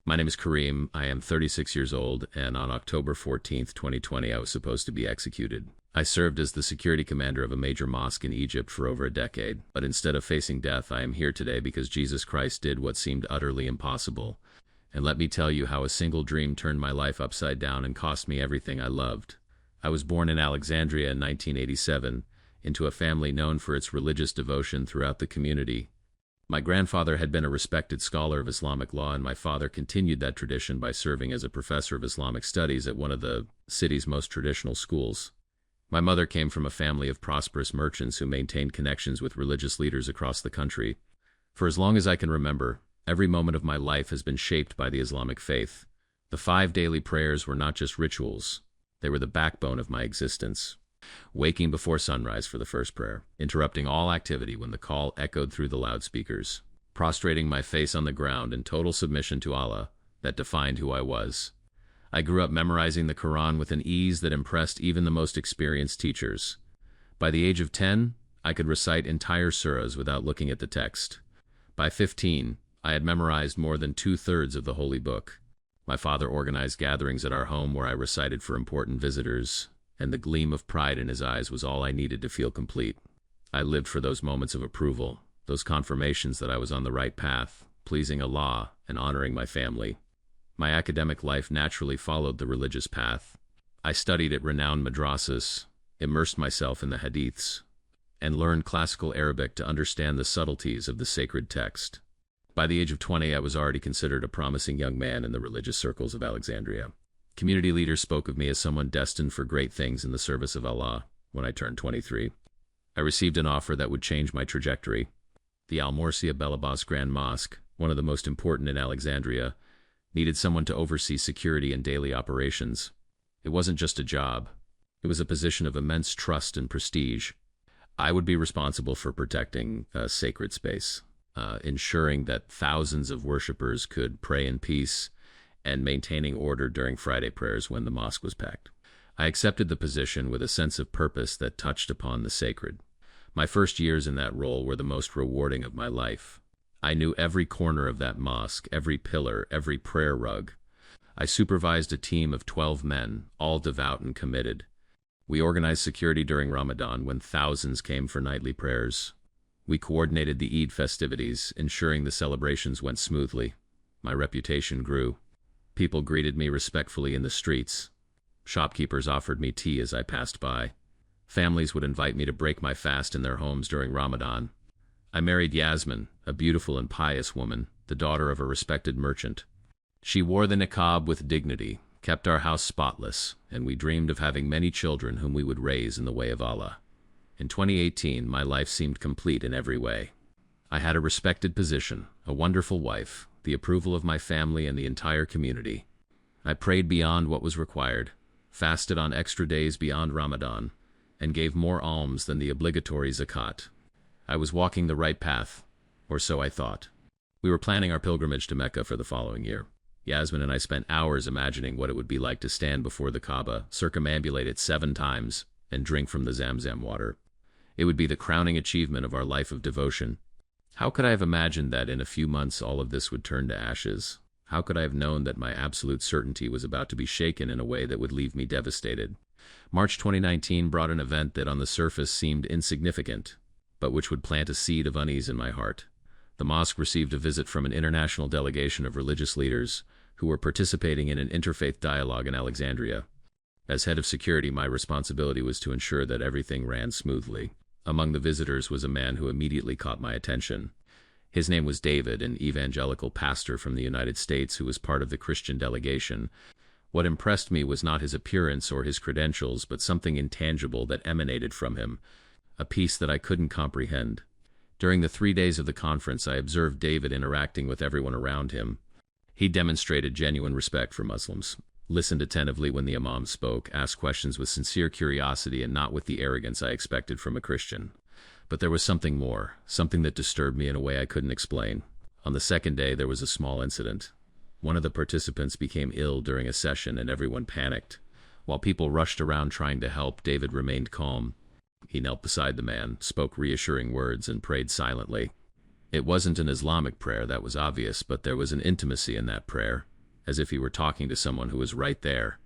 My name is Kareem. I am 36 years old, and on October 14th, 2020, I was supposed to be executed. I served as the security commander of a major mosque in Egypt for over a decade, but instead of facing death, I am here today because Jesus Christ did what seemed utterly impossible. And let me tell you how a single dream turned my life upside down and cost me everything I loved. I was born in Alexandria in 1987, into a family known for its religious devotion throughout the community. My grandfather had been a respected scholar of Islamic law, and my father continued that tradition by serving as a professor of Islamic studies at one of the city's most traditional schools. My mother came from a family of prosperous merchants who maintained connections with religious leaders across the country. For as long as I can remember, every moment of my life has been shaped by the Islamic faith. The 5 daily prayers were not just rituals, they were the backbone of my existence. Waking before sunrise for the first prayer, interrupting all activity when the call echoed through the loudspeakers, prostrating my face on the ground in total submission to Allah that defined who I was. I grew up memorizing the Quran with an ease that impressed even the most experienced teachers. By the age of 10, I could recite entire surahs without looking at the text. By 15, I had memorized more than 2/3 of the Holy Book. My father organized gatherings at our home where I recited for important visitors, and the gleam of pride in his eyes was all I needed to feel complete. I lived for those moments of approval, those confirmations that I was on the right path, pleasing Allah and honoring my family. My academic life naturally followed the religious path. I studied at renowned madrasas, immersed myself in the hadiths, and learned classical Arabic to understand the subtleties of the sacred text. By the age of 20, I was already considered a promising young man in the religious circles of Alexandria. Community leaders spoke of me as someone destined for great things in the service of Allah. When I turned 23, I received an offer that would change my trajectory. The Al-Morsia Belabas Grand Mosque, one of the most important in Alexandria, needed someone to oversee security and daily operations. It wasn't just a job. It was a position of immense trust and prestige. I would be responsible for protecting a sacred space, ensuring that thousands of worshippers could pray in peace, and maintaining order during Friday prayers when the mosque was packed. I accepted the position with a sense of purpose that touched upon the sacred. My first years in that role were the most rewarding of my life. I knew every corner of that mosque, every pillar, every prayer rug. I supervised a team of 12 men, all devout and committed. We organized security during Ramadan when thousands came for nightly prayers. We coordinated the Eid festivities, ensuring the celebrations went smoothly. My reputation grew. People greeted me respectfully in the streets. Shopkeepers offered me tea as I passed by. Families would invite me to break my fast in their homes during Ramadan. I married Yasmin, a beautiful and pious woman, the daughter of a respected merchant. She wore the niqab with dignity, kept our house spotless, and we dreamed of having many children whom we would raise in the way of Allah. In 2018, my life seemed complete in every way. I had a respected position, a wonderful wife, the approval of my family and the entire community. I prayed beyond what was required, fasted on extra days beyond Ramadan, and gave more alms than the obligatory zakat. I was walking the right path, or so I thought. We were planning our pilgrimage to Mecca for the following year. Yasmin and I spent hours imagining what it would be like to stand before the Kaaba, circumambulate it 7 times, and drink from the Zamzam water. It would be the crowning achievement of our life of devotion. How could I have imagined that in a few months all of this would turn to ashes? How could I have known that my absolute certainty was about to be shaken in a way that would leave me devastated? March 2019 brought an event that on the surface seemed insignificant, but which would plant a seed of unease in my heart. The mosque received a visit from an international delegation of religious leaders who were participating in an interfaith dialogue in Alexandria. As head of security, my responsibility was to ensure that everything ran smoothly. Among the visitors was a man who immediately caught my attention. His name was David, an evangelical pastor from the United States who was part of the Christian delegation. What impressed me was not his appearance or his credentials, but something intangible that emanated from him, a peace that I couldn't comprehend. During the 3 days of the conference, I observed David interacting with everyone around him. He demonstrated genuine respect for Muslims, listened attentively when the imam spoke, asked questions with sincere curiosity and not with the arrogance I expected from a Christian. But there was something more, something that disturbed me in a way I couldn't explain. On the second day, there was a small incident. One of the participants became ill during a session and everyone panicked. While people rushed around trying to help, David remained calm. He knelt beside the man, spoke reassuring words, and prayed silently. It wasn't an Islamic prayer, that was obvious, but there was an intimacy in that prayer. as if he were talking to someone who was right there.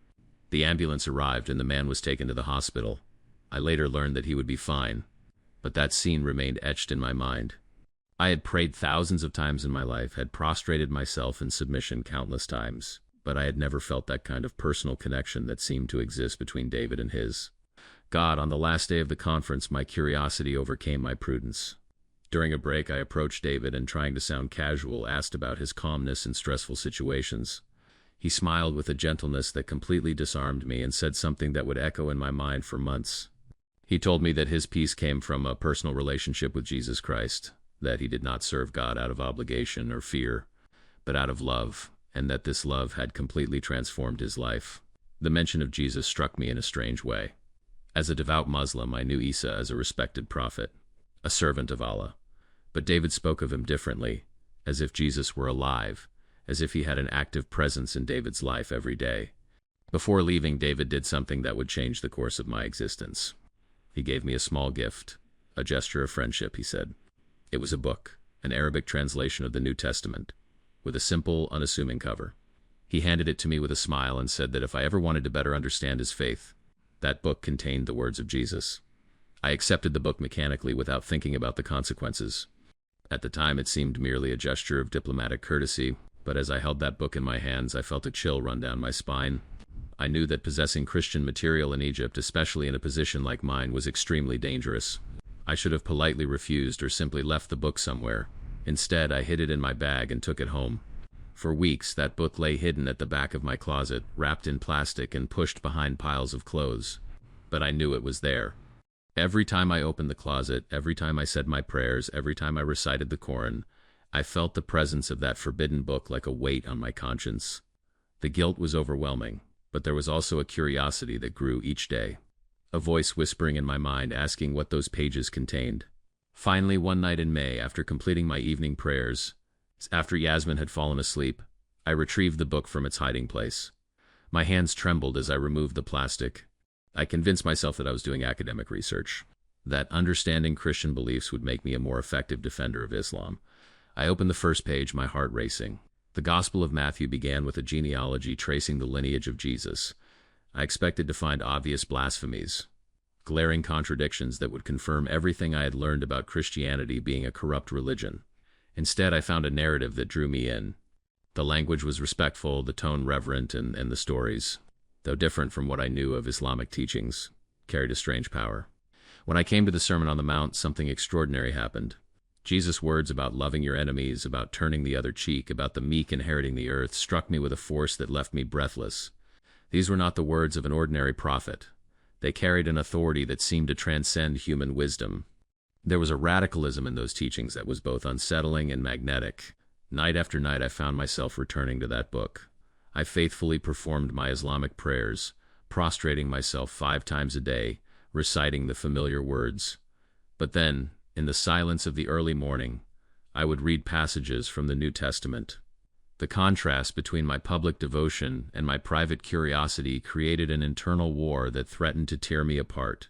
The ambulance arrived and the man was taken to the hospital. I later learned that he would be fine, but that scene remained etched in my mind. I had prayed thousands of times in my life, had prostrated myself in submission countless times, but I had never felt that kind of personal connection that seemed to exist between David and his God. On the last day of the conference, my curiosity overcame my prudence. During a break, I approached David and, trying to sound casual, asked about his calmness in stressful situations. He smiled with a gentleness that completely disarmed me and said something that would echo in my mind for months. He told me that his peace came from a personal relationship with Jesus Christ, that he did not serve God out of obligation or fear, but out of love, and that this love had completely transformed his life. The mention of Jesus struck me in a strange way. As a devout Muslim, I knew Isa as a respected prophet, a servant of Allah. But David spoke of him differently, as if Jesus were alive, as if he had an active presence in David's life every day. Before leaving, David did something that would change the course of my existence. He gave me a small gift, a gesture of friendship, he said. It was a book, an Arabic translation of the New Testament, with a simple, unassuming cover. He handed it to me with a smile and said that if I ever wanted to better understand his faith, that book contained the words of Jesus. I accepted the book mechanically without thinking about the consequences. At the time, it seemed merely a gesture of diplomatic courtesy, but as I held that book in my hands, I felt a chill run down my spine. I knew that possessing Christian material in Egypt, especially in a position like mine, was extremely dangerous. I should have politely refused or simply left the book somewhere. Instead, I hid it in my bag and took it home. For weeks, that book lay hidden at the back of my closet, wrapped in plastic and pushed behind piles of clothes. But I knew it was there. Every time I opened the closet, every time I said my prayers, every time I recited the Quran, I felt the presence of that forbidden book like a weight on my conscience. The guilt was overwhelming, but there was also a curiosity that grew each day. A voice whispering in my mind, asking what those pages contained. Finally, one night in May, after completing my evening prayers, after Yasmin had fallen asleep, I retrieved the book from its hiding place. My hands trembled as I removed the plastic. I convinced myself that I was doing academic research, that understanding Christian beliefs would make me a more effective defender of Islam. I opened the first page, my heart racing. The Gospel of Matthew began with a genealogy tracing the lineage of Jesus. I expected to find obvious blasphemies, glaring contradictions that would confirm everything I had learned about Christianity being a corrupt religion. Instead, I found a narrative that drew me in. The language was respectful, the tone reverent, and the stories, though different from what I knew of Islamic teachings, carried a strange power. When I came to the Sermon on the Mount, something extraordinary happened. Jesus' words about loving your enemies, about turning the other cheek, about the meek inheriting the earth, struck me with a force that left me breathless. These were not the words of an ordinary prophet. They carried an authority that seemed to transcend human wisdom. There was a radicalism in those teachings that was both unsettling and magnetic. Night after night, I found myself returning to that book. I faithfully performed my Islamic prayers, prostrating myself 5 times a day, reciting the familiar words. But then, in the silence of the early morning, I would read passages from the New Testament. The contrast between my public devotion and my private curiosity created an internal war that threatened to tear me apart.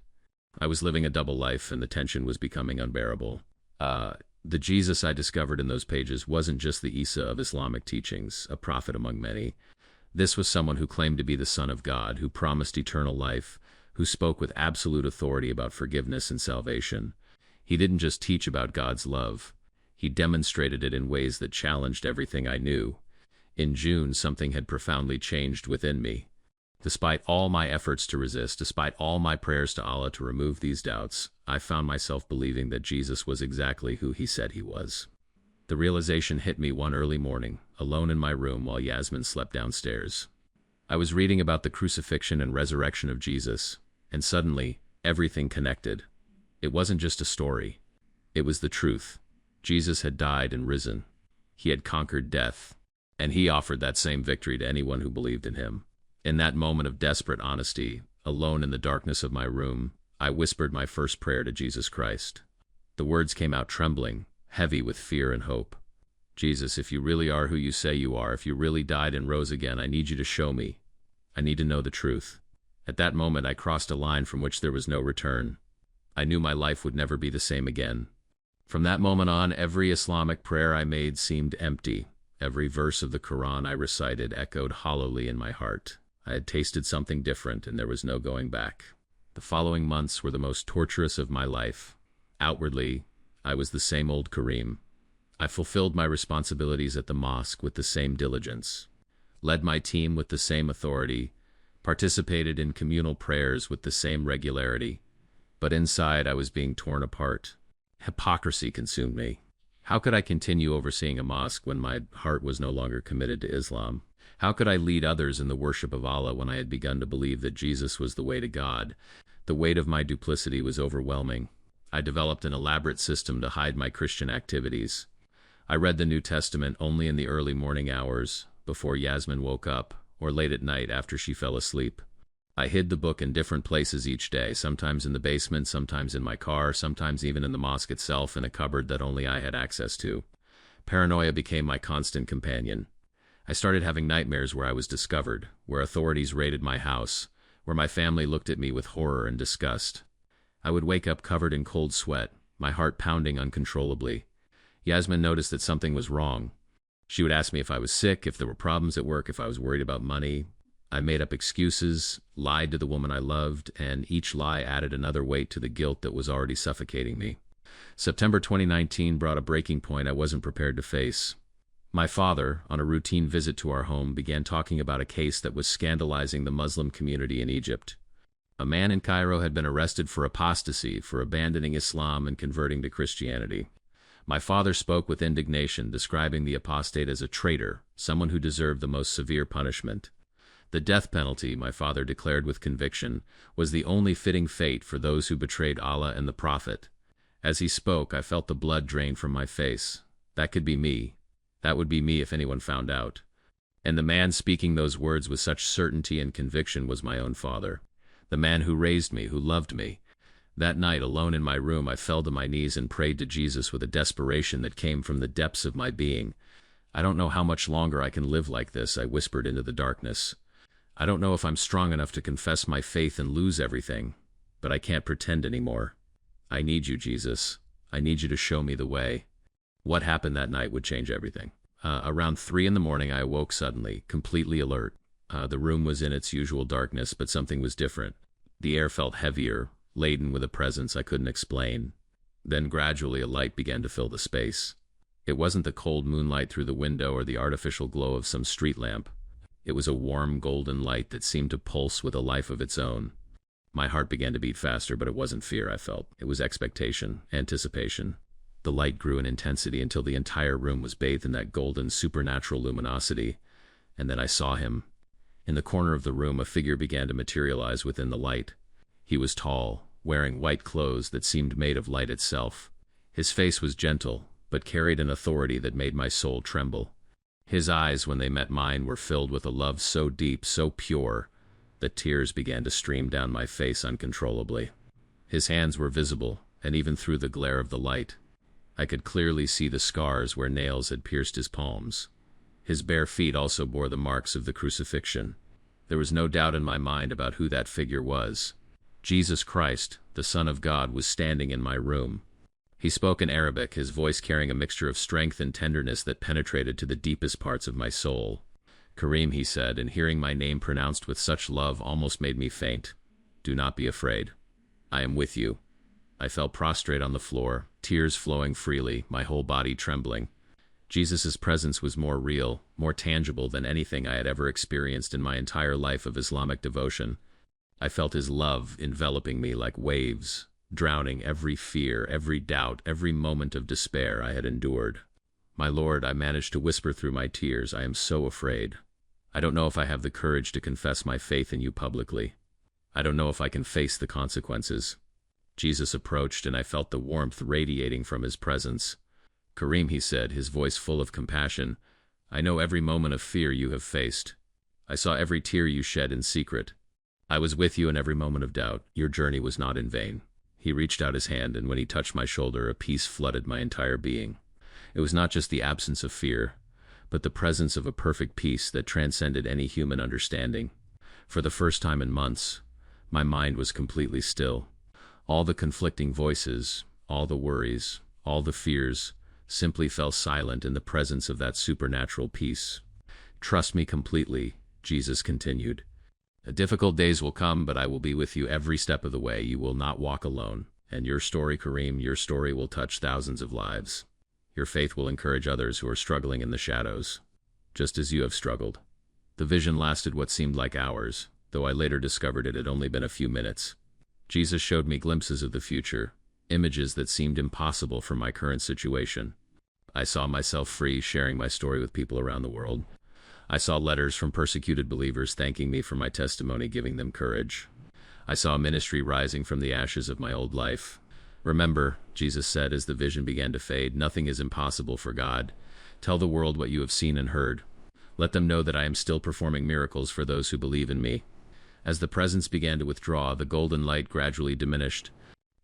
I was living a double life, and the tension was becoming unbearable. The Jesus I discovered in those pages wasn't just the Isa of Islamic teachings, a prophet among many. This was someone who claimed to be the Son of God, who promised eternal life, who spoke with absolute authority about forgiveness and salvation. He didn't just teach about God's love. He demonstrated it in ways that challenged everything I knew. In June, something had profoundly changed within me. Despite all my efforts to resist, despite all my prayers to Allah to remove these doubts, I found myself believing that Jesus was exactly who he said he was. The realization hit me one early morning, alone in my room while Yasmin slept downstairs. I was reading about the crucifixion and resurrection of Jesus, and suddenly, everything connected. It wasn't just a story. It was the truth. Jesus had died and risen. He had conquered death, and he offered that same victory to anyone who believed in him. In that moment of desperate honesty, alone in the darkness of my room, I whispered my first prayer to Jesus Christ. The words came out trembling, heavy with fear and hope. Jesus, if you really are who you say you are, if you really died and rose again, I need you to show me. I need to know the truth. At that moment, I crossed a line from which there was no return. I knew my life would never be the same again. From that moment on, every Islamic prayer I made seemed empty. Every verse of the Quran I recited echoed hollowly in my heart. I had tasted something different, and there was no going back. The following months were the most torturous of my life. Outwardly, I was the same old Kareem. I fulfilled my responsibilities at the mosque with the same diligence, led my team with the same authority, participated in communal prayers with the same regularity. But inside I was being torn apart. Hypocrisy consumed me. How could I continue overseeing a mosque when my heart was no longer committed to Islam? How could I lead others in the worship of Allah when I had begun to believe that Jesus was the way to God? The weight of my duplicity was overwhelming. I developed an elaborate system to hide my Christian activities. I read the New Testament only in the early morning hours, before Yasmin woke up, or late at night after she fell asleep. I hid the book in different places each day, sometimes in the basement, sometimes in my car, sometimes even in the mosque itself in a cupboard that only I had access to. Paranoia became my constant companion. I started having nightmares where I was discovered, where authorities raided my house, where my family looked at me with horror and disgust. I would wake up covered in cold sweat, my heart pounding uncontrollably. Yasmin noticed that something was wrong. She would ask me if I was sick, if there were problems at work, if I was worried about money. I made up excuses, lied to the woman I loved, and each lie added another weight to the guilt that was already suffocating me. September 2019 brought a breaking point I wasn't prepared to face. My father, on a routine visit to our home, began talking about a case that was scandalizing the Muslim community in Egypt. A man in Cairo had been arrested for apostasy, for abandoning Islam and converting to Christianity. My father spoke with indignation, describing the apostate as a traitor, someone who deserved the most severe punishment. The death penalty, my father declared with conviction, was the only fitting fate for those who betrayed Allah and the Prophet. As he spoke, I felt the blood drain from my face. That could be me. That would be me if anyone found out. And the man speaking those words with such certainty and conviction was my own father. The man who raised me, who loved me. That night, alone in my room, I fell to my knees and prayed to Jesus with a desperation that came from the depths of my being. I don't know how much longer I can live like this, I whispered into the darkness. I don't know if I'm strong enough to confess my faith and lose everything, but I can't pretend anymore. I need you, Jesus. I need you to show me the way. What happened that night would change everything. Around 3 in the morning, I awoke suddenly, completely alert. The room was in its usual darkness, but something was different. The air felt heavier, laden with a presence I couldn't explain. Then gradually a light began to fill the space. It wasn't the cold moonlight through the window or the artificial glow of some street lamp. It was a warm golden light that seemed to pulse with a life of its own. My heart began to beat faster, but it wasn't fear I felt. It was expectation, anticipation. The light grew in intensity until the entire room was bathed in that golden, supernatural luminosity. And then I saw him. In the corner of the room, a figure began to materialize within the light. He was tall, wearing white clothes that seemed made of light itself. His face was gentle, but carried an authority that made my soul tremble. His eyes, when they met mine, were filled with a love so deep, so pure, that tears began to stream down my face uncontrollably. His hands were visible, and even through the glare of the light, I could clearly see the scars where nails had pierced his palms. His bare feet also bore the marks of the crucifixion. There was no doubt in my mind about who that figure was. Jesus Christ, the Son of God, was standing in my room. He spoke in Arabic, his voice carrying a mixture of strength and tenderness that penetrated to the deepest parts of my soul. Kareem, he said, and hearing my name pronounced with such love almost made me faint. Do not be afraid. I am with you. I fell prostrate on the floor, tears flowing freely, my whole body trembling. Jesus' presence was more real, more tangible than anything I had ever experienced in my entire life of Islamic devotion. I felt his love enveloping me like waves, drowning every fear, every doubt, every moment of despair I had endured. My Lord, I managed to whisper through my tears, I am so afraid. I don't know if I have the courage to confess my faith in you publicly. I don't know if I can face the consequences. Jesus approached, and I felt the warmth radiating from his presence. Kareem, he said, his voice full of compassion, I know every moment of fear you have faced. I saw every tear you shed in secret. I was with you in every moment of doubt. Your journey was not in vain. He reached out his hand, and when he touched my shoulder, a peace flooded my entire being. It was not just the absence of fear, but the presence of a perfect peace that transcended any human understanding. For the first time in months, my mind was completely still. All the conflicting voices, all the worries, all the fears, simply fell silent in the presence of that supernatural peace. "Trust me completely," Jesus continued. "Difficult days will come, but I will be with you every step of the way. You will not walk alone. And your story, Kareem, your story will touch thousands of lives. Your faith will encourage others who are struggling in the shadows, just as you have struggled." The vision lasted what seemed like hours, though I later discovered it had only been a few minutes. Jesus showed me glimpses of the future, images that seemed impossible for my current situation. I saw myself free, sharing my story with people around the world. I saw letters from persecuted believers thanking me for my testimony, giving them courage. I saw a ministry rising from the ashes of my old life. "Remember," Jesus said as the vision began to fade, "nothing is impossible for God. Tell the world what you have seen and heard. Let them know that I am still performing miracles for those who believe in me." As the presence began to withdraw, the golden light gradually diminished,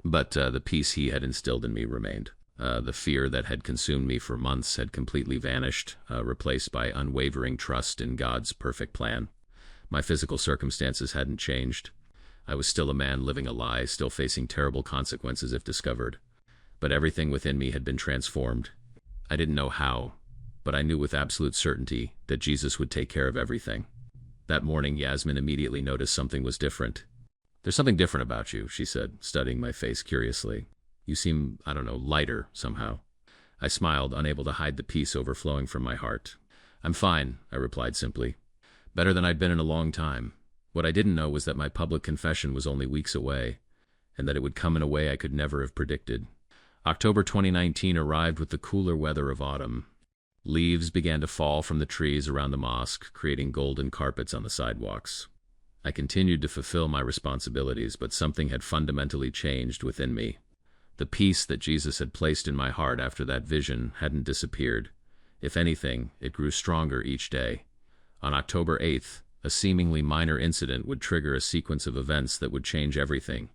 but the peace he had instilled in me remained. The fear that had consumed me for months had completely vanished, replaced by unwavering trust in God's perfect plan. My physical circumstances hadn't changed. I was still a man living a lie, still facing terrible consequences if discovered. But everything within me had been transformed. I didn't know how, but I knew with absolute certainty that Jesus would take care of everything. That morning, Yasmin immediately noticed something was different. "There's something different about you," she said, studying my face curiously. "You seem, lighter somehow." I smiled, unable to hide the peace overflowing from my heart. "I'm fine," I replied simply. "Better than I'd been in a long time." What I didn't know was that my public confession was only weeks away, and that it would come in a way I could never have predicted. October 2019 arrived with the cooler weather of autumn. Leaves began to fall from the trees around the mosque, creating golden carpets on the sidewalks. I continued to fulfill my responsibilities, but something had fundamentally changed within me. The peace that Jesus had placed in my heart after that vision hadn't disappeared. If anything, it grew stronger each day. On October 8th, a seemingly minor incident would trigger a sequence of events that would change everything.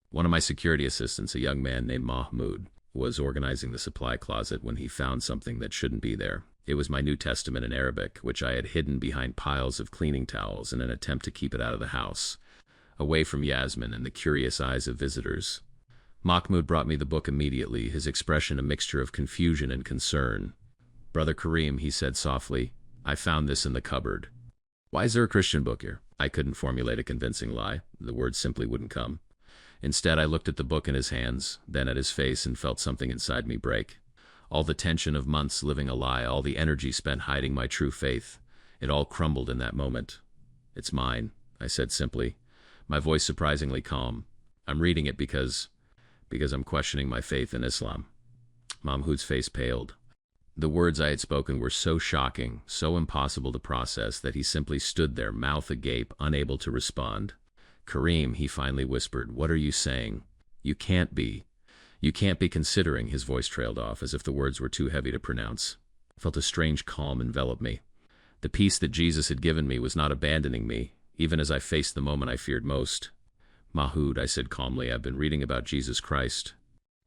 One of my security assistants, a young man named Mahmoud, was organizing the supply closet when he found something that shouldn't be there. It was my New Testament in Arabic, which I had hidden behind piles of cleaning towels in an attempt to keep it out of the house, away from Yasmin and the curious eyes of visitors. Mahmoud brought me the book immediately, his expression a mixture of confusion and concern. "Brother Kareem," he said softly, "I found this in the cupboard." "Why is there a Christian book here?" I couldn't formulate a convincing lie. The words simply wouldn't come. Instead, I looked at the book in his hands, then at his face, and felt something inside me break. All the tension of months living a lie, all the energy spent hiding my true faith, it all crumbled in that moment. "It's mine," I said simply, my voice surprisingly calm. "I'm reading it because I'm questioning my faith in Islam." Mahmoud's face paled. The words I had spoken were so shocking, so impossible to process, that he simply stood there, mouth agape, unable to respond. "Kareem," he finally whispered, "what are you saying? You can't be considering." His voice trailed off, as if the words were too heavy to pronounce. I felt a strange calm envelop me. The peace that Jesus had given me was not abandoning me, even as I faced the moment I feared most. "Mahmoud," I said calmly, "I've been reading about Jesus Christ,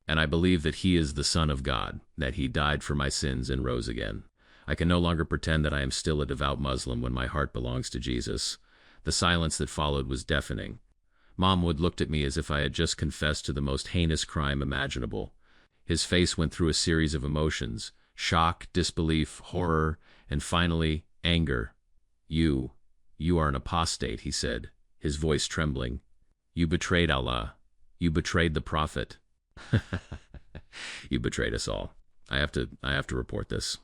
and I believe that he is the Son of God, that he died for my sins and rose again. I can no longer pretend that I am still a devout Muslim when my heart belongs to Jesus." The silence that followed was deafening. Mahmoud looked at me as if I had just confessed to the most heinous crime imaginable. His face went through a series of emotions: shock, disbelief, horror, and finally, anger. You are an apostate," he said, his voice trembling. "You betrayed Allah. You betrayed the Prophet." "You betrayed us all. I have to report this."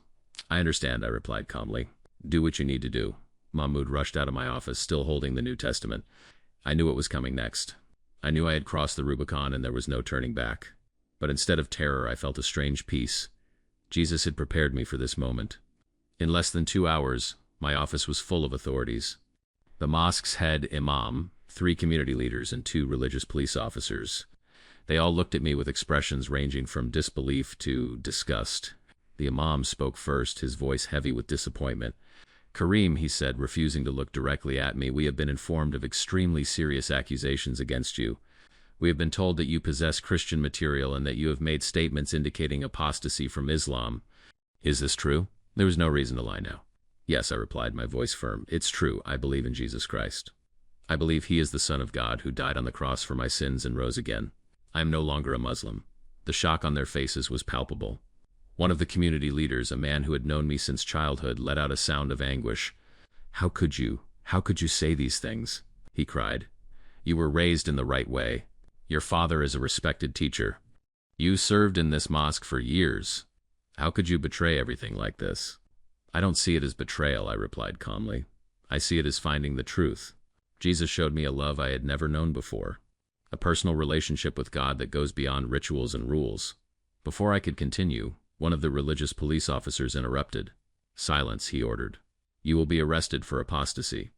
"I understand," I replied calmly. "Do what you need to do." Mahmoud rushed out of my office, still holding the New Testament. I knew what was coming next. I knew I had crossed the Rubicon and there was no turning back. But instead of terror, I felt a strange peace. Jesus had prepared me for this moment. In less than 2 hours, my office was full of authorities. The mosque's head imam, 3 community leaders, and 2 religious police officers. They all looked at me with expressions ranging from disbelief to disgust. The imam spoke first, his voice heavy with disappointment. "Kareem," he said, refusing to look directly at me, "we have been informed of extremely serious accusations against you. We have been told that you possess Christian material and that you have made statements indicating apostasy from Islam. Is this true?" There was no reason to lie now. "Yes," I replied, my voice firm. "It's true. I believe in Jesus Christ. I believe he is the Son of God who died on the cross for my sins and rose again. I am no longer a Muslim." The shock on their faces was palpable. One of the community leaders, a man who had known me since childhood, let out a sound of anguish. "How could you? How could you say these things?" he cried. "You were raised in the right way. Your father is a respected teacher. You served in this mosque for years. How could you betray everything like this?" "I don't see it as betrayal," I replied calmly. "I see it as finding the truth. Jesus showed me a love I had never known before, a personal relationship with God that goes beyond rituals and rules." Before I could continue, one of the religious police officers interrupted. "Silence," he ordered. "You will be arrested for apostasy.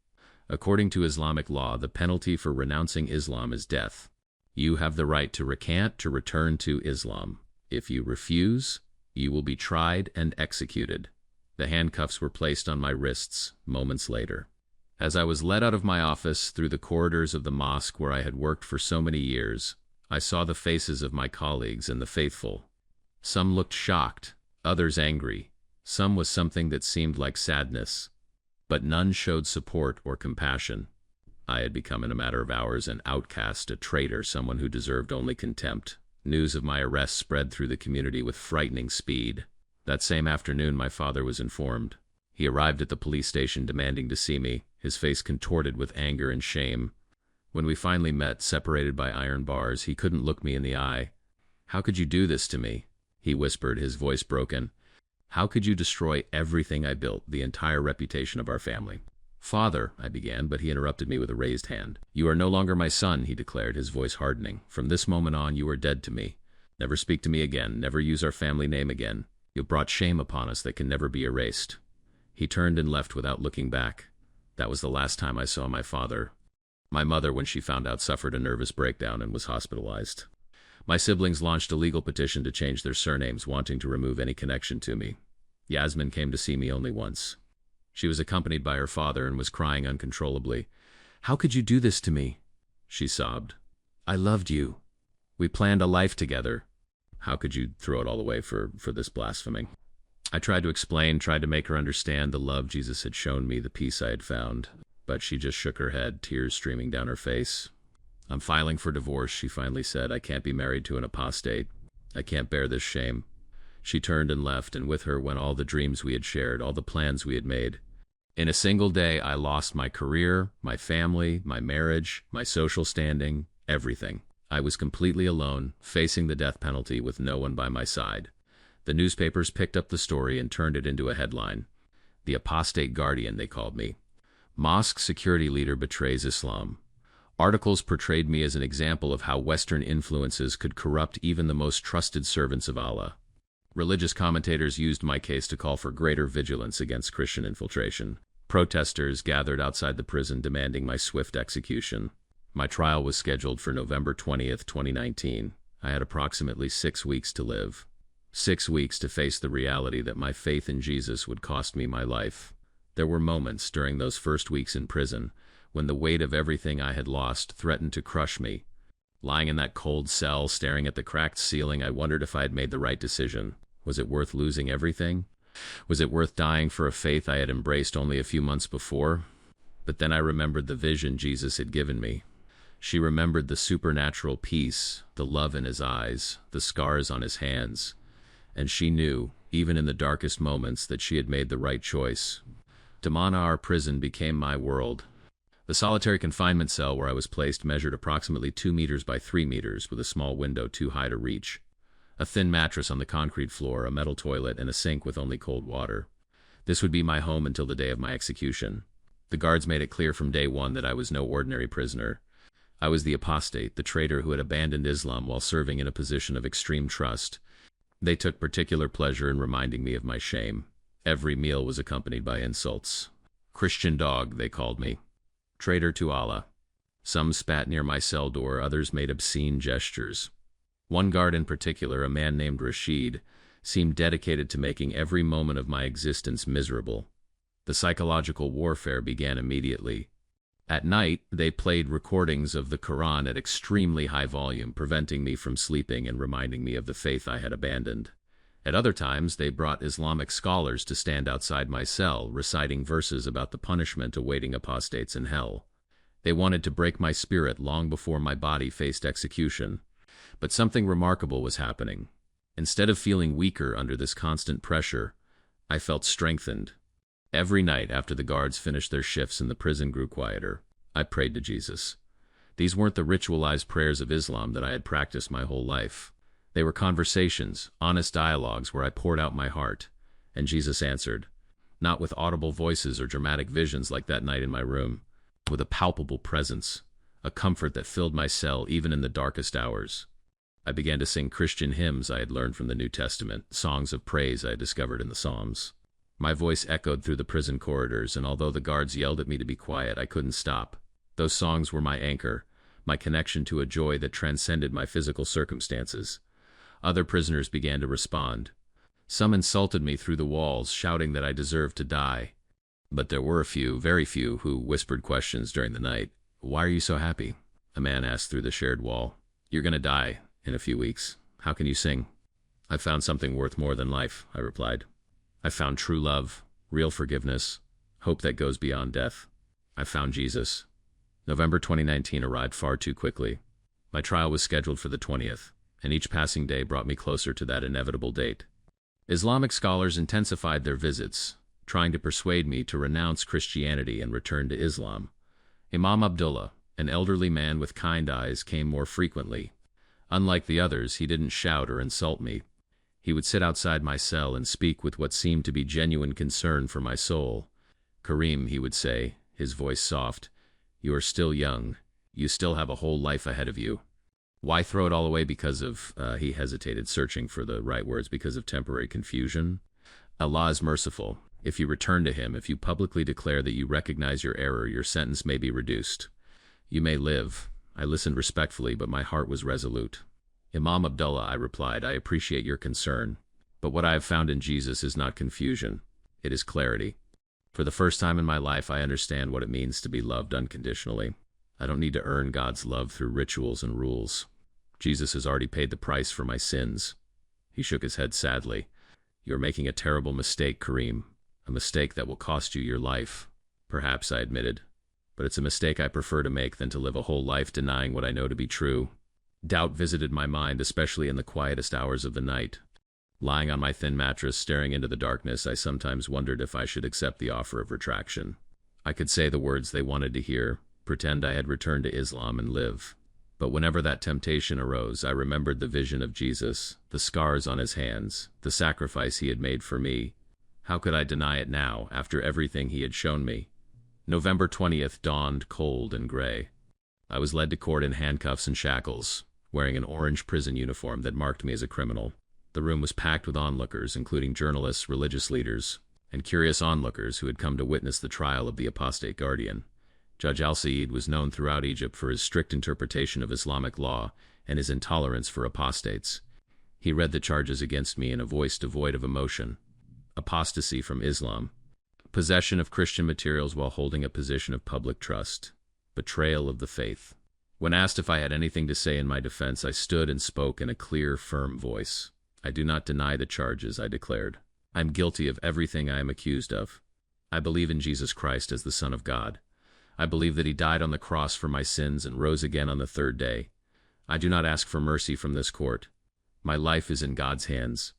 According to Islamic law, the penalty for renouncing Islam is death. You have the right to recant, to return to Islam. If you refuse, you will be tried and executed." The handcuffs were placed on my wrists moments later. As I was led out of my office through the corridors of the mosque where I had worked for so many years, I saw the faces of my colleagues and the faithful. Some looked shocked, others angry, some with something that seemed like sadness, but none showed support or compassion. I had become in a matter of hours an outcast, a traitor, someone who deserved only contempt. News of my arrest spread through the community with frightening speed. That same afternoon, my father was informed. He arrived at the police station demanding to see me, his face contorted with anger and shame. When we finally met, separated by iron bars, he couldn't look me in the eye. "How could you do this to me?" he whispered, his voice broken. "How could you destroy everything I built, the entire reputation of our family?" "Father," I began, but he interrupted me with a raised hand. "You are no longer my son," he declared, his voice hardening. "From this moment on, you are dead to me. Never speak to me again, never use our family name again. You've brought shame upon us that can never be erased." He turned and left without looking back. That was the last time I saw my father. My mother, when she found out, suffered a nervous breakdown and was hospitalized. My siblings launched a legal petition to change their surnames, wanting to remove any connection to me. Yasmin came to see me only once. She was accompanied by her father and was crying uncontrollably. "How could you do this to me?" she sobbed. "I loved you. We planned a life together. How could you throw it all away for this blasphemy?" I tried to explain, tried to make her understand the love Jesus had shown me, the peace I had found, but she just shook her head, tears streaming down her face. "I'm filing for divorce," she finally said. "I can't be married to an apostate. I can't bear this shame." She turned and left, and with her went all the dreams we had shared, all the plans we had made. In a single day, I lost my career, my family, my marriage, my social standing, everything. I was completely alone, facing the death penalty with no one by my side. The newspapers picked up the story and turned it into a headline. "The Apostate Guardian," they called me. "Mosque security leader betrays Islam." Articles portrayed me as an example of how Western influences could corrupt even the most trusted servants of Allah. Religious commentators used my case to call for greater vigilance against Christian infiltration. Protesters gathered outside the prison demanding my swift execution. My trial was scheduled for November 20th, 2019. I had approximately 6 weeks to live. 6 weeks to face the reality that my faith in Jesus would cost me my life. There were moments during those first weeks in prison when the weight of everything I had lost threatened to crush me. Lying in that cold cell, staring at the cracked ceiling, I wondered if I had made the right decision. Was it worth losing everything? Was it worth dying for a faith I had embraced only a few months before? But then I remembered the vision Jesus had given me. She remembered the supernatural peace, the love in his eyes, the scars on his hands. And she knew, even in the darkest moments, that she had made the right choice. Damana, our prison, became my world. The solitary confinement cell where I was placed measured approximately 2 meters by 3 meters, with a small window too high to reach. A thin mattress on the concrete floor, a metal toilet, and a sink with only cold water. This would be my home until the day of my execution. The guards made it clear from day one that I was no ordinary prisoner. I was the apostate, the traitor who had abandoned Islam while serving in a position of extreme trust. They took particular pleasure in reminding me of my shame. Every meal was accompanied by insults. "Christian dog," they called me. "Traitor to Allah." Some spat near my cell door, others made obscene gestures. One guard in particular, a man named Rashid, seemed dedicated to making every moment of my existence miserable. The psychological warfare began immediately. At night, they played recordings of the Quran at extremely high volume, preventing me from sleeping and reminding me of the faith I had abandoned. At other times, they brought Islamic scholars to stand outside my cell, reciting verses about the punishment awaiting apostates in hell. They wanted to break my spirit long before my body faced execution. But something remarkable was happening. Instead of feeling weaker under this constant pressure, I felt strengthened. Every night after the guards finished their shifts and the prison grew quieter, I prayed to Jesus. These weren't the ritualized prayers of Islam that I had practiced my whole life. They were conversations, honest dialogues where I poured out my heart, and Jesus answered, not with audible voices or dramatic visions like that night in my room, with a palpable presence, a comfort that filled my cell even in the darkest hours. I began to sing Christian hymns I had learned from the New Testament, songs of praise I had discovered in the Psalms. My voice echoed through the prison corridors, and although the guards yelled at me to be quiet, I couldn't stop. Those songs were my anchor, my connection to a joy that transcended my physical circumstances. Other prisoners began to respond. Some insulted me through the walls, shouting that I deserved to die. But there were a few, very few, who whispered questions during the night. "Why are you so happy?" a man asked through the shared wall. "You're gonna die in a few weeks. How can you sing?" "I found something worth more than life," I replied. "I found true love, real forgiveness, hope that goes beyond death. I found Jesus." November 2019 arrived far too quickly. My trial was scheduled for the 20th, and each passing day brought me closer to that inevitable date. Islamic scholars intensified their visits, trying to persuade me to renounce Christianity and return to Islam. Imam Abdullah, an elderly man with kind eyes, came more frequently. Unlike the others, he didn't shout or insult me. He would sit outside my cell and speak with what seemed to be genuine concern for my soul. "Karim," he would say, his voice soft, "you are still young. You still have a whole life ahead of you. Why throw it all away because of," he hesitated, searching for the right words, "because of temporary confusion? Allah is merciful. If you return to Him, if you publicly declare that you recognize your error, your sentence may be reduced. You may live." I listened respectfully, but my heart was resolute. "Imam Abdullah," I replied, "I appreciate your concern, but what I have found in Jesus is not confusion. It is clarity. For the first time in my life, I understand what it means to be loved unconditionally. I don't need to earn God's love through rituals and rules. Jesus has already paid the price for my sins." He shook his head sadly. "You're making a terrible mistake, Karim. A mistake that will cost you your life." "Perhaps," I admitted. "But it's a mistake I prefer to make than to live a whole life denying what I know to be true." Doubt visited my mind, especially in the quietest hours of the night. Lying on my thin mattress, staring into the darkness, I sometimes wondered if I should accept the offer of retraction. I could say the words they wanted to hear, pretend I had returned to Islam and live. But whenever that temptation arose, I remembered the vision of Jesus, the scars on his hands, the sacrifice he had made for me. How could I deny it now, after everything he had shown me? November 20th dawned cold and gray. I was led to court in handcuffs and shackles, wearing an orange prison uniform that marked me as a criminal. The room was packed with onlookers, including journalists, religious leaders, and curious onlookers who had come to witness the trial of the apostate guardian. Judge Al-Said was known throughout Egypt for his strict interpretation of Islamic law and his intolerance for apostates. He read the charges against me in a voice devoid of emotion. Apostasy from Islam, possession of Christian materials while holding a position of public trust, betrayal of the faith. When asked if I had anything to say in my defense, I stood and spoke in a clear, firm voice. "I do not deny the charges," I declared. "I am guilty of everything I am accused of. I believe in Jesus Christ as the Son of God. I believe that he died on the cross for my sins and rose again on the third day. I do not ask for mercy from this court. My life is in God's hands."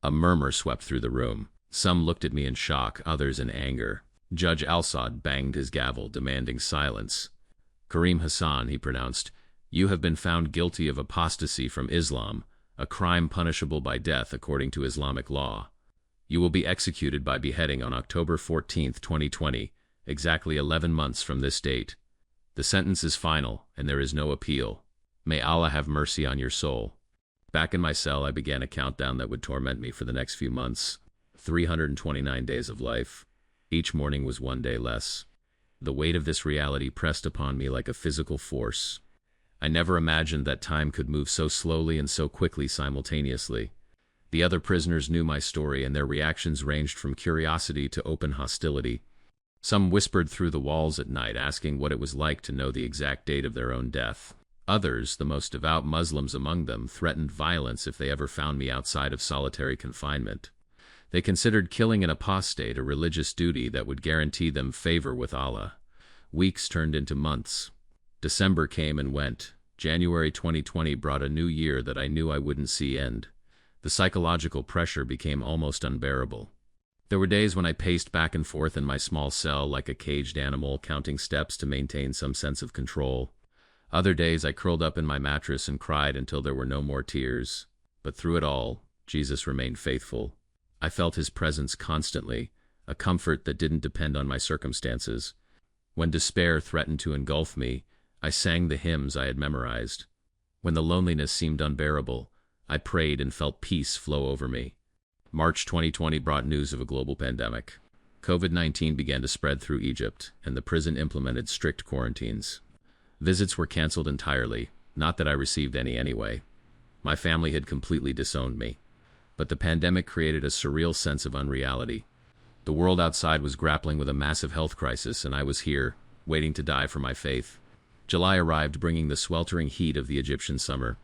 A murmur swept through the room. Some looked at me in shock, others in anger. Judge Al-Said banged his gavel, demanding silence. "Karim Hassan," he pronounced, "you have been found guilty of apostasy from Islam, a crime punishable by death according to Islamic law. You will be executed by beheading on October 14th, 2020, exactly 11 months from this date. The sentence is final, and there is no appeal. May Allah have mercy on your soul." Back in my cell, I began a countdown that would torment me for the next few months. 329 days of life. Each morning was one day less. The weight of this reality pressed upon me like a physical force. I never imagined that time could move so slowly and so quickly simultaneously. The other prisoners knew my story, and their reactions ranged from curiosity to open hostility. Some whispered through the walls at night, asking what it was like to know the exact date of their own death. Others, the most devout Muslims among them, threatened violence if they ever found me outside of solitary confinement. They considered killing an apostate a religious duty that would guarantee them favor with Allah. Weeks turned into months. December came and went. January 2020 brought a new year that I knew I wouldn't see end. The psychological pressure became almost unbearable. There were days when I paced back and forth in my small cell like a caged animal, counting steps to maintain some sense of control. Other days I curled up in my mattress and cried until there were no more tears. But through it all, Jesus remained faithful. I felt his presence constantly, a comfort that didn't depend on my circumstances. When despair threatened to engulf me, I sang the hymns I had memorized. When the loneliness seemed unbearable, I prayed and felt peace flow over me. March 2020 brought news of a global pandemic. COVID-19 began to spread through Egypt, and the prison implemented strict quarantines. Visits were canceled entirely, not that I received any anyway. My family had completely disowned me. But the pandemic created a surreal sense of unreality. The world outside was grappling with a massive health crisis, and I was here, waiting to die for my faith. July arrived, bringing the sweltering heat of the Egyptian summer.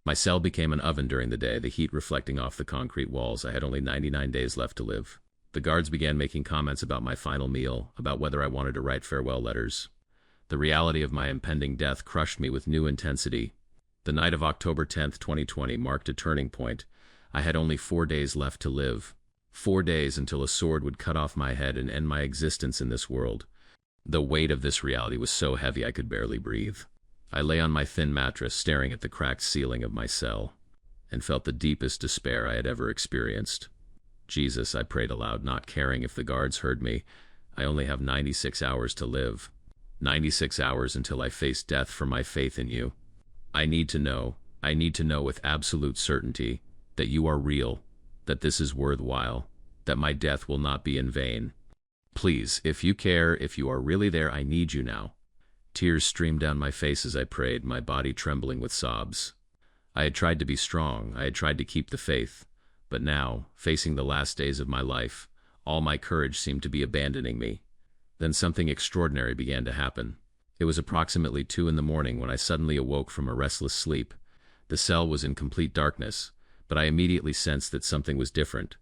My cell became an oven during the day, the heat reflecting off the concrete walls. I had only 99 days left to live. The guards began making comments about my final meal, about whether I wanted to write farewell letters. The reality of my impending death crushed me with new intensity. The night of October 10th, 2020 marked a turning point. I had only 4 days left to live. 4 days until a sword would cut off my head and end my existence in this world. The weight of this reality was so heavy I could barely breathe. I lay on my thin mattress, staring at the cracked ceiling of my cell, and felt the deepest despair I had ever experienced. Jesus, I prayed aloud, not caring if the guards heard me. I only have 96 hours to live. 96 hours until I face death for my faith in you. I need to know with absolute certainty that you are real, that this is worthwhile, that my death will not be in vain. Please, if you care, if you are really there, I need you now. Tears streamed down my face as I prayed, my body trembling with sobs. I had tried to be strong, I had tried to keep the faith, but now, facing the last days of my life, all my courage seemed to be abandoning me. Then something extraordinary began to happen. It was approximately 2 in the morning when I suddenly awoke from a restless sleep. The cell was in complete darkness, but I immediately sensed that something was different.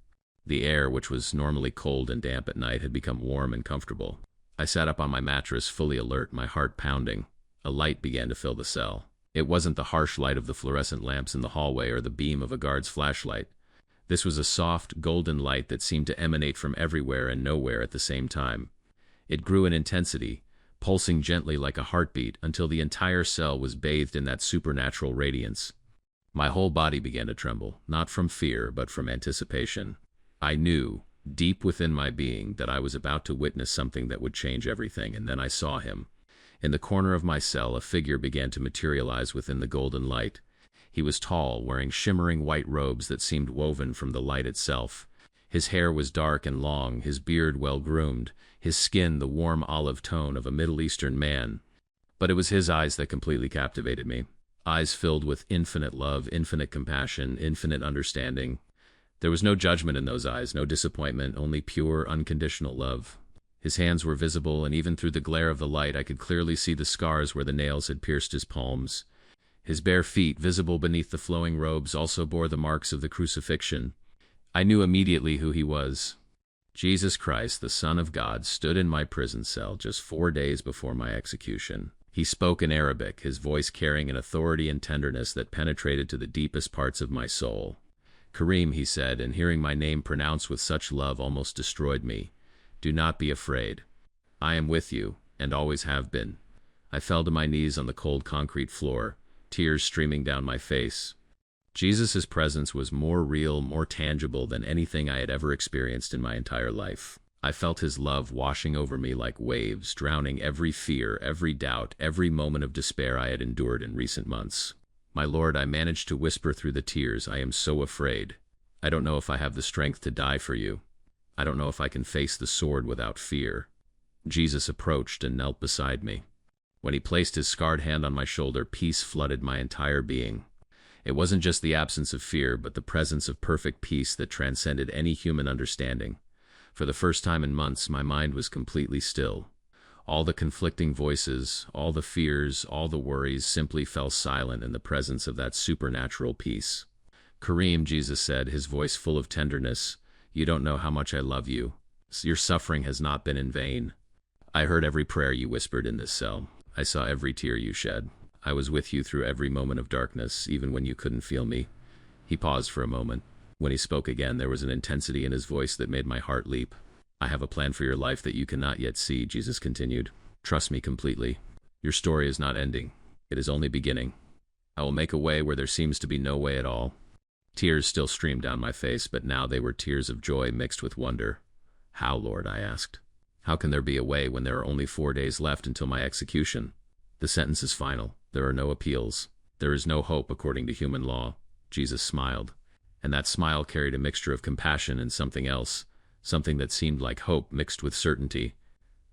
The air, which was normally cold and damp at night, had become warm and comfortable. I sat up on my mattress, fully alert, my heart pounding. A light began to fill the cell. It wasn't the harsh light of the fluorescent lamps in the hallway or the beam of a guard's flashlight. This was a soft, golden light that seemed to emanate from everywhere and nowhere at the same time. It grew in intensity, pulsing gently like a heartbeat until the entire cell was bathed in that supernatural radiance. My whole body began to tremble, not from fear, but from anticipation. I knew, deep within my being, that I was about to witness something that would change everything, and then I saw him. In the corner of my cell, a figure began to materialize within the golden light. He was tall, wearing shimmering white robes that seemed woven from the light itself. His hair was dark and long, his beard well-groomed, his skin the warm olive tone of a Middle Eastern man. But it was his eyes that completely captivated me. Eyes filled with infinite love, infinite compassion, infinite understanding. There was no judgment in those eyes, no disappointment, only pure, unconditional love. His hands were visible, and even through the glare of the light I could clearly see the scars where the nails had pierced his palms. His bare feet, visible beneath the flowing robes, also bore the marks of the crucifixion. I knew immediately who he was. Jesus Christ, the Son of God, stood in my prison cell just 4 days before my execution. He spoke in Arabic, his voice carrying an authority and tenderness that penetrated to the deepest parts of my soul. "Kareem," he said, and hearing my name pronounced with such love almost destroyed me. "Do not be afraid. I am with you, and always have been." I fell to my knees on the cold concrete floor, tears streaming down my face. Jesus' presence was more real, more tangible than anything I had ever experienced in my entire life. I felt his love washing over me like waves, drowning every fear, every doubt, every moment of despair I had endured in recent months. "My Lord," I managed to whisper through the tears, "I am so afraid. I don't know if I have the strength to die for you. I don't know if I can face the sword without fear." Jesus approached and knelt beside me. When he placed his scarred hand on my shoulder, peace flooded my entire being. It wasn't just the absence of fear, but the presence of perfect peace that transcended any human understanding. For the first time in months, my mind was completely still. All the conflicting voices, all the fears, all the worries simply fell silent in the presence of that supernatural peace. "Kareem," Jesus said, his voice full of tenderness, "you don't know how much I love you. Your suffering has not been in vain. I heard every prayer you whispered in this cell. I saw every tear you shed. I was with you through every moment of darkness, even when you couldn't feel me." He paused for a moment. When he spoke again, there was an intensity in his voice that made my heart leap. I have a plan for your life that you cannot yet see, Jesus continued. Trust me completely. Your story is not ending. It is only beginning. I will make a way where there seems to be no way at all. Tears still streamed down my face, but now they were tears of joy mixed with wonder. How, Lord? I asked. How can there be a way when there are only 4 days left until my execution? The sentence is final. There are no appeals. There is no hope according to human law. Jesus smiled, and that smile carried a mixture of compassion and something else, something that seemed like hope mixed with certainty.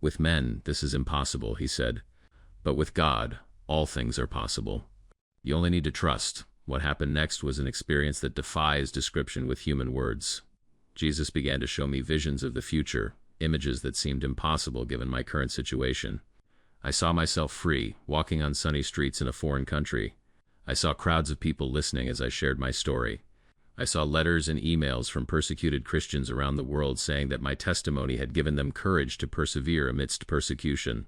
With men, this is impossible, he said. But with God, all things are possible. You only need to trust. What happened next was an experience that defies description with human words. Jesus began to show me visions of the future, images that seemed impossible given my current situation. I saw myself free, walking on sunny streets in a foreign country. I saw crowds of people listening as I shared my story. I saw letters and emails from persecuted Christians around the world saying that my testimony had given them courage to persevere amidst persecution.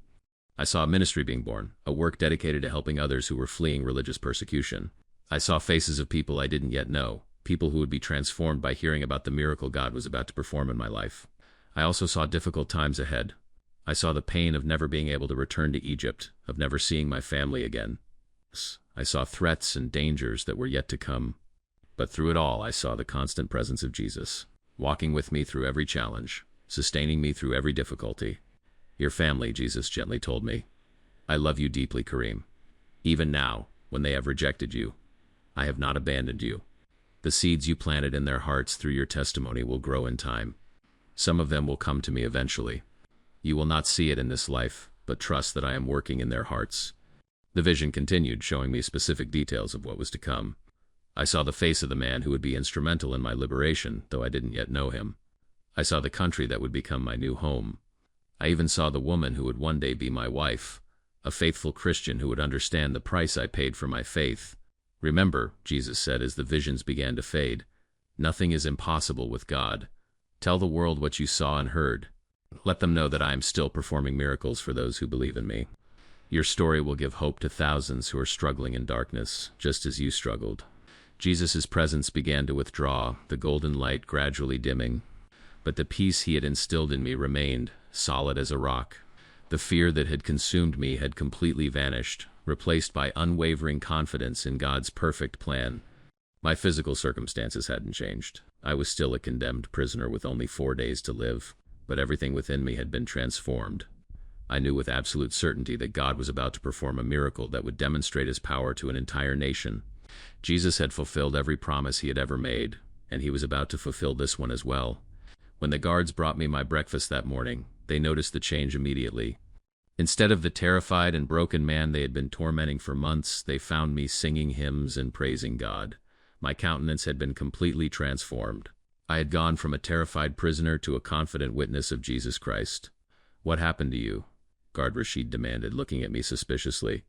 I saw a ministry being born, a work dedicated to helping others who were fleeing religious persecution. I saw faces of people I didn't yet know, people who would be transformed by hearing about the miracle God was about to perform in my life. I also saw difficult times ahead. I saw the pain of never being able to return to Egypt, of never seeing my family again. I saw threats and dangers that were yet to come. But through it all, I saw the constant presence of Jesus, walking with me through every challenge, sustaining me through every difficulty. Your family, Jesus gently told me. I love you deeply, Kareem. Even now, when they have rejected you, I have not abandoned you. The seeds you planted in their hearts through your testimony will grow in time. Some of them will come to me eventually. You will not see it in this life, but trust that I am working in their hearts. The vision continued, showing me specific details of what was to come. I saw the face of the man who would be instrumental in my liberation, though I didn't yet know him. I saw the country that would become my new home. I even saw the woman who would one day be my wife, a faithful Christian who would understand the price I paid for my faith. Remember, Jesus said as the visions began to fade, nothing is impossible with God. Tell the world what you saw and heard. Let them know that I am still performing miracles for those who believe in me. Your story will give hope to thousands who are struggling in darkness, just as you struggled. Jesus' presence began to withdraw, the golden light gradually dimming. But the peace he had instilled in me remained, solid as a rock. The fear that had consumed me had completely vanished, replaced by unwavering confidence in God's perfect plan. My physical circumstances hadn't changed. I was still a condemned prisoner with only 4 days to live, but everything within me had been transformed. I knew with absolute certainty that God was about to perform a miracle that would demonstrate his power to an entire nation. Jesus had fulfilled every promise he had ever made, and he was about to fulfill this one as well. When the guards brought me my breakfast that morning, they noticed the change immediately. Instead of the terrified and broken man they had been tormenting for months, they found me singing hymns and praising God. My countenance had been completely transformed. I had gone from a terrified prisoner to a confident witness of Jesus Christ. What happened to you? Guard Rashid demanded, looking at me suspiciously.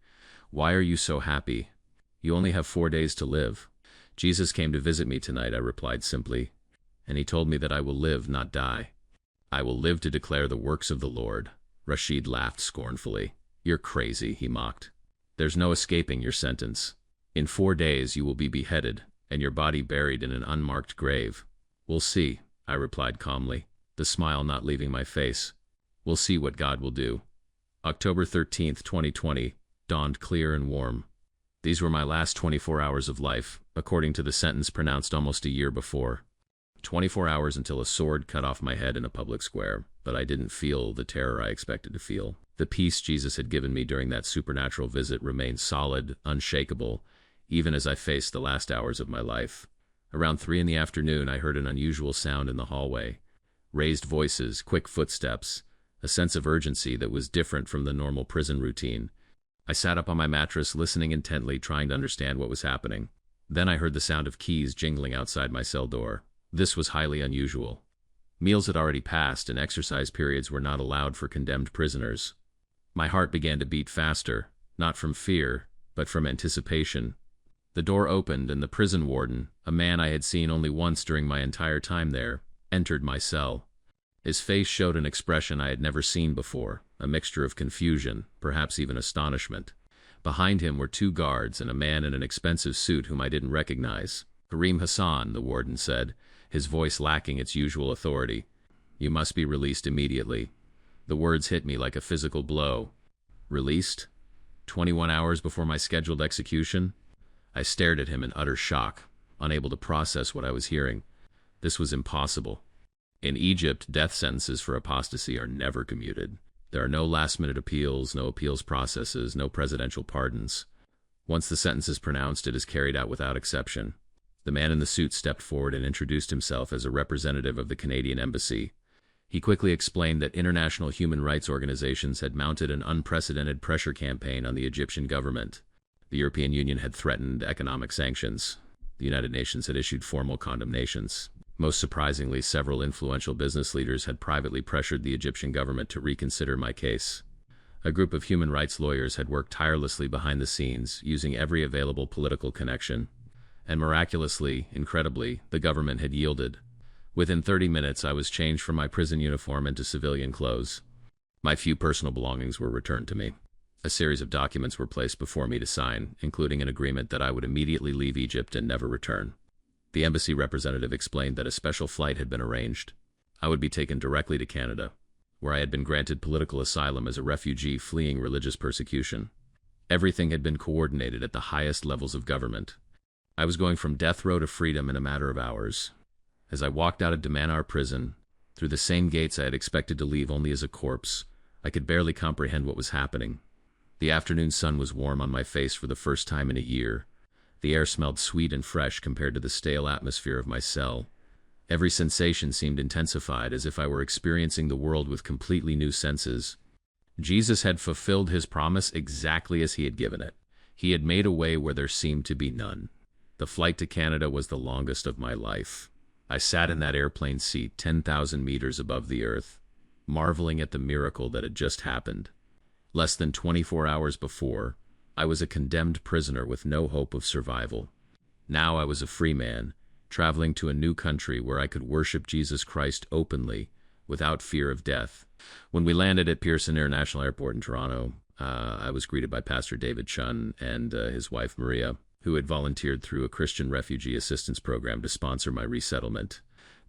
Why are you so happy? You only have 4 days to live. Jesus came to visit me tonight, I replied simply, and he told me that I will live, not die. I will live to declare the works of the Lord. Rashid laughed scornfully. You're crazy, he mocked. There's no escaping your sentence. In 4 days you will be beheaded, and your body buried in an unmarked grave. We'll see, I replied calmly, the smile not leaving my face. We'll see what God will do. October 13th, 2020, dawned clear and warm. These were my last 24 hours of life, according to the sentence pronounced almost a year before. 24 hours until a sword cut off my head in a public square, but I didn't feel the terror I expected to feel. The peace Jesus had given me during that supernatural visit remained solid, unshakable, even as I faced the last hours of my life. Around 3 in the afternoon, I heard an unusual sound in the hallway. Raised voices, quick footsteps, a sense of urgency that was different from the normal prison routine. I sat up on my mattress, listening intently, trying to understand what was happening. Then I heard the sound of keys jingling outside my cell door. This was highly unusual. Meals had already passed, and exercise periods were not allowed for condemned prisoners. My heart began to beat faster, not from fear, but from anticipation. The door opened, and the prison warden, a man I had seen only once during my entire time there, entered my cell. His face showed an expression I had never seen before, a mixture of confusion, perhaps even astonishment. Behind him were 2 guards and a man in an expensive suit whom I didn't recognize. Karim Hassan, the warden said, his voice lacking its usual authority. You must be released immediately. The words hit me like a physical blow. Released? 21 hours before my scheduled execution? I stared at him in utter shock, unable to process what I was hearing. This was impossible. In Egypt, death sentences for apostasy are never commuted. There are no last-minute appeals, no appeals processes, no presidential pardons. Once the sentence is pronounced, it is carried out without exception. The man in the suit stepped forward and introduced himself as a representative of the Canadian Embassy. He quickly explained that international human rights organizations had mounted an unprecedented pressure campaign on the Egyptian government. The European Union had threatened economic sanctions. The United Nations had issued formal condemnations. Most surprisingly, several influential business leaders had privately pressured the Egyptian government to reconsider my case. A group of human rights lawyers had worked tirelessly behind the scenes, using every available political connection. And miraculously, incredibly, the government had yielded. Within 30 minutes, I was changed from my prison uniform into civilian clothes. My few personal belongings were returned to me. A series of documents were placed before me to sign, including an agreement that I would immediately leave Egypt and never return. The embassy representative explained that a special flight had been arranged. I would be taken directly to Canada, where I had been granted political asylum as a refugee fleeing religious persecution. Everything had been coordinated at the highest levels of government. I was going from death row to freedom in a matter of hours. As I walked out of Damanar prison, through the same gates I had expected to leave only as a corpse, I could barely comprehend what was happening. The afternoon sun was warm on my face for the first time in a year. The air smelled sweet and fresh compared to the stale atmosphere of my cell. Every sensation seemed intensified, as if I were experiencing the world with completely new senses. Jesus had fulfilled his promise exactly as he had given it. He had made a way where there seemed to be none. The flight to Canada was the longest of my life. I sat in that airplane seat 10,000 meters above the earth, marveling at the miracle that had just happened. Less than 24 hours before, I was a condemned prisoner with no hope of survival. Now I was a free man, traveling to a new country where I could worship Jesus Christ openly, without fear of death. When we landed at Pearson International Airport in Toronto, I was greeted by Pastor David Chun and his wife Maria, who had volunteered through a Christian refugee assistance program to sponsor my resettlement.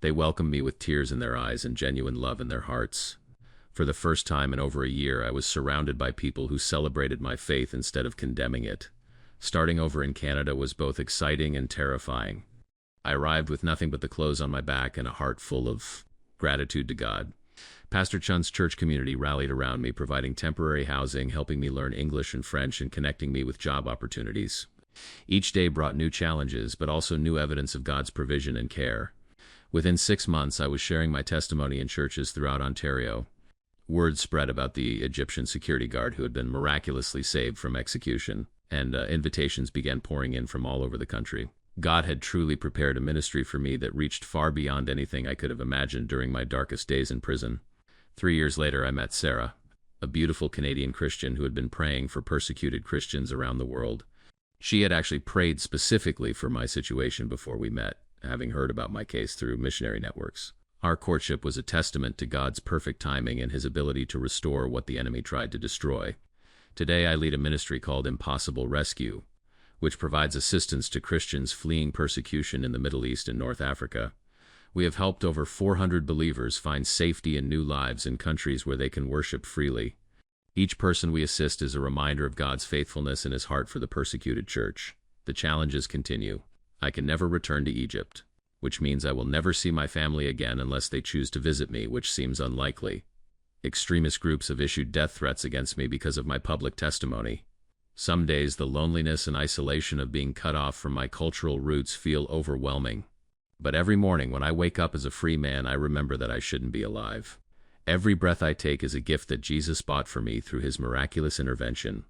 They welcomed me with tears in their eyes and genuine love in their hearts. For the first time in over a year, I was surrounded by people who celebrated my faith instead of condemning it. Starting over in Canada was both exciting and terrifying. I arrived with nothing but the clothes on my back and a heart full of gratitude to God. Pastor Chun's church community rallied around me, providing temporary housing, helping me learn English and French, and connecting me with job opportunities. Each day brought new challenges, but also new evidence of God's provision and care. Within 6 months, I was sharing my testimony in churches throughout Ontario. Word spread about the Egyptian security guard who had been miraculously saved from execution, and invitations began pouring in from all over the country. God had truly prepared a ministry for me that reached far beyond anything I could have imagined during my darkest days in prison. 3 years later, I met Sarah, a beautiful Canadian Christian who had been praying for persecuted Christians around the world. She had actually prayed specifically for my situation before we met, having heard about my case through missionary networks. Our courtship was a testament to God's perfect timing and his ability to restore what the enemy tried to destroy. Today, I lead a ministry called Impossible Rescue, which provides assistance to Christians fleeing persecution in the Middle East and North Africa. We have helped over 400 believers find safety and new lives in countries where they can worship freely. Each person we assist is a reminder of God's faithfulness and his heart for the persecuted church. The challenges continue. I can never return to Egypt, which means I will never see my family again unless they choose to visit me, which seems unlikely. Extremist groups have issued death threats against me because of my public testimony. Some days, the loneliness and isolation of being cut off from my cultural roots feel overwhelming. But every morning when I wake up as a free man, I remember that I shouldn't be alive. Every breath I take is a gift that Jesus bought for me through his miraculous intervention.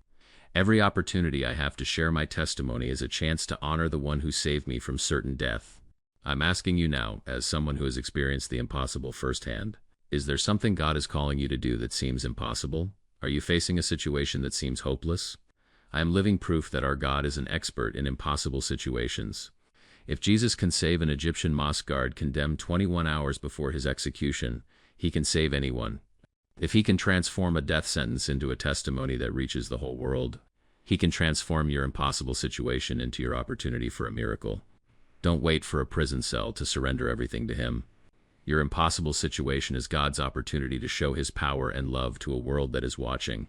Every opportunity I have to share my testimony is a chance to honor the one who saved me from certain death. I'm asking you now, as someone who has experienced the impossible firsthand, is there something God is calling you to do that seems impossible? Are you facing a situation that seems hopeless? I am living proof that our God is an expert in impossible situations. If Jesus can save an Egyptian mosque guard condemned 21 hours before his execution, he can save anyone. If he can transform a death sentence into a testimony that reaches the whole world, he can transform your impossible situation into your opportunity for a miracle. Don't wait for a prison cell to surrender everything to Him. Your impossible situation is God's opportunity to show His power and love to a world that is watching.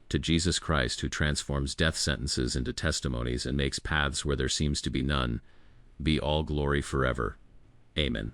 To Jesus Christ, who transforms death sentences into testimonies and makes paths where there seems to be none, be all glory forever. Amen.